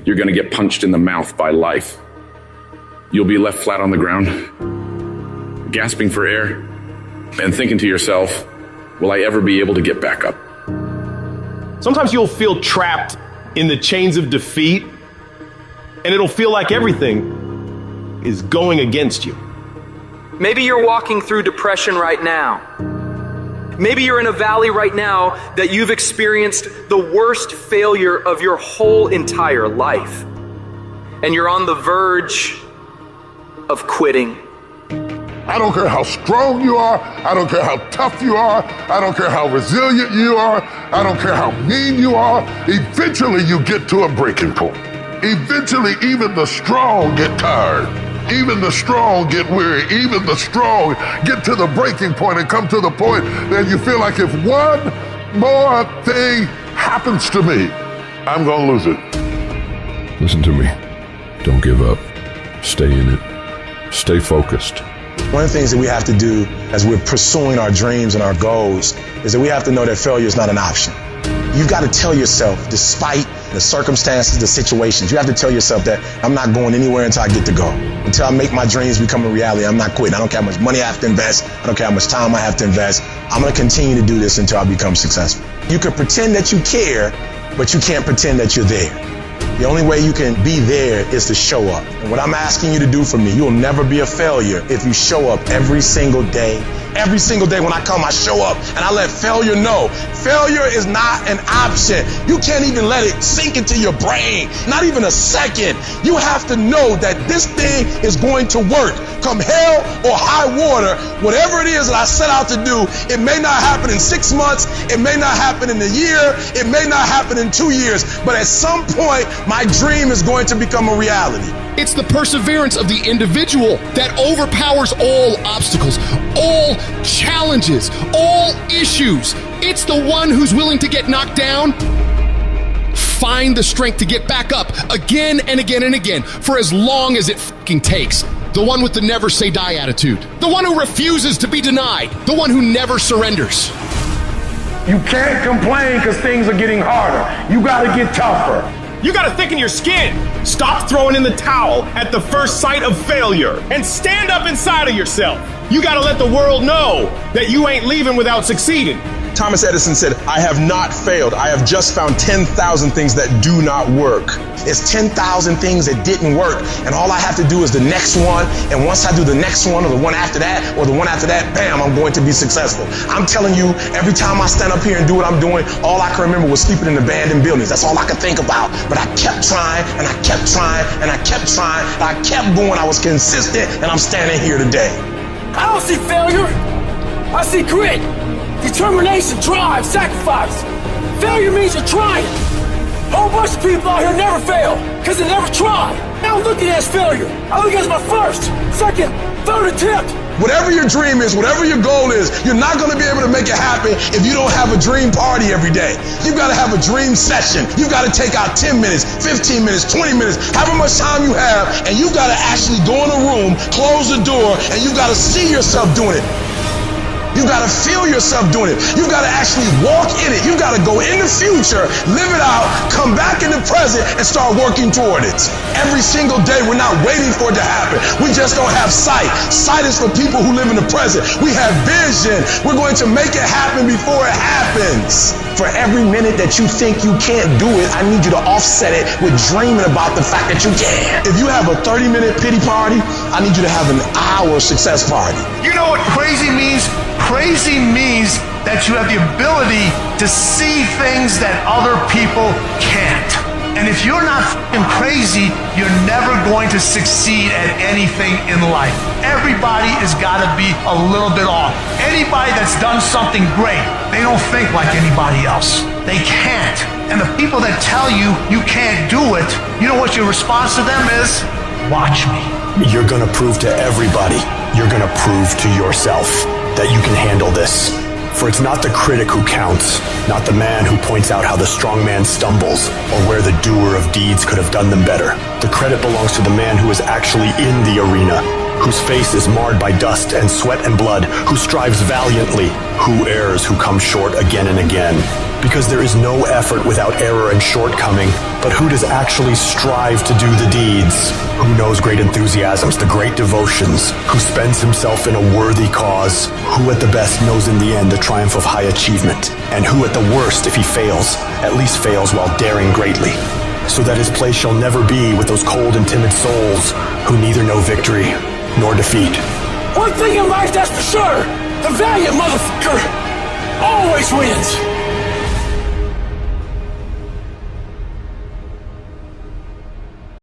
you're going to get punched in the mouth by life. You'll be left flat on the ground, gasping for air, and thinking to yourself, will I ever be able to get back up? Sometimes you'll feel trapped in the chains of defeat, and it'll feel like everything is going against you. Maybe you're walking through depression right now. Maybe you're in a valley right now that you've experienced the worst failure of your whole entire life. And you're on the verge of quitting. I don't care how strong you are. I don't care how tough you are. I don't care how resilient you are. I don't care how mean you are. Eventually you get to a breaking point. Eventually even the strong get tired. Even the strong get weary. Even the strong get to the breaking point and come to the point that you feel like if one more thing happens to me, I'm gonna lose it. Listen to me. Don't give up. Stay in it. Stay focused. One of the things that we have to do as we're pursuing our dreams and our goals is that we have to know that failure is not an option. You've got to tell yourself, despite the circumstances, the situations, you have to tell yourself that I'm not going anywhere until I get to go. Until I make my dreams become a reality, I'm not quitting. I don't care how much money I have to invest. I don't care how much time I have to invest. I'm going to continue to do this until I become successful. You can pretend that you care, but you can't pretend that you're there. The only way you can be there is to show up. And what I'm asking you to do for me, you'll never be a failure if you show up every single day. Every single day when I come, I show up and I let failure know. Failure is not an option. You can't even let it sink into your brain, not even a second. You have to know that this thing is going to work. Come hell or high water, whatever it is that I set out to do, it may not happen in 6 months, it may not happen in a year, it may not happen in 2 years, but at some point, my dream is going to become a reality. It's the perseverance of the individual that overpowers all obstacles, all challenges, all issues. It's the one who's willing to get knocked down, find the strength to get back up again and again and again for as long as it fucking takes. The one with the never say die attitude. The one who refuses to be denied. The one who never surrenders. You can't complain because things are getting harder. You gotta get tougher. You gotta thicken your skin. Stop throwing in the towel at the first sight of failure and stand up inside of yourself. You gotta let the world know that you ain't leaving without succeeding. Thomas Edison said, I have not failed. I have just found 10,000 things that do not work. It's 10,000 things that didn't work. And all I have to do is the next one. And once I do the next one or the one after that or the one after that, bam, I'm going to be successful. I'm telling you, every time I stand up here and do what I'm doing, all I can remember was sleeping in abandoned buildings. That's all I could think about. But I kept trying and I kept trying and I kept trying and I kept going. I was consistent and I'm standing here today. I don't see failure. I see grit. Determination, drive, sacrifice. Failure means you're trying. A whole bunch of people out here never fail because they never try. I don't look at it as failure. I look at it as my first, second, third attempt. Whatever your dream is, whatever your goal is, you're not going to be able to make it happen if you don't have a dream party every day. You've got to have a dream session. You've got to take out 10 minutes, 15 minutes, 20 minutes, however much time you have, and you've got to actually go in a room, close the door, and you've got to see yourself doing it. You gotta feel yourself doing it. You gotta actually walk in it. You gotta go in the future, live it out, come back in the present, and start working toward it. Every single day, we're not waiting for it to happen. We just don't have sight. Sight is for people who live in the present. We have vision. We're going to make it happen before it happens. For every minute that you think you can't do it, I need you to offset it with dreaming about the fact that you can. If you have a 30-minute pity party, I need you to have an hour success party. You know what crazy means? Crazy means that you have the ability to see things that other people can't. And if you're not fucking crazy, you're never going to succeed at anything in life. Everybody has got to be a little bit off. Anybody that's done something great, they don't think like anybody else. They can't. And the people that tell you you can't do it, you know what your response to them is? Watch me. You're going to prove to everybody, you're going to prove to yourself that you can handle this. For it's not the critic who counts, not the man who points out how the strong man stumbles, or where the doer of deeds could have done them better. The credit belongs to the man who is actually in the arena, whose face is marred by dust and sweat and blood, who strives valiantly, who errs, who comes short again and again. Because there is no effort without error and shortcoming, but who does actually strive to do the deeds? Who knows great enthusiasms, the great devotions? Who spends himself in a worthy cause? Who at the best knows in the end the triumph of high achievement? And who at the worst, if he fails, at least fails while daring greatly? So that his place shall never be with those cold and timid souls who neither know victory nor defeat. One thing in life that's for sure, the valiant motherfucker always wins.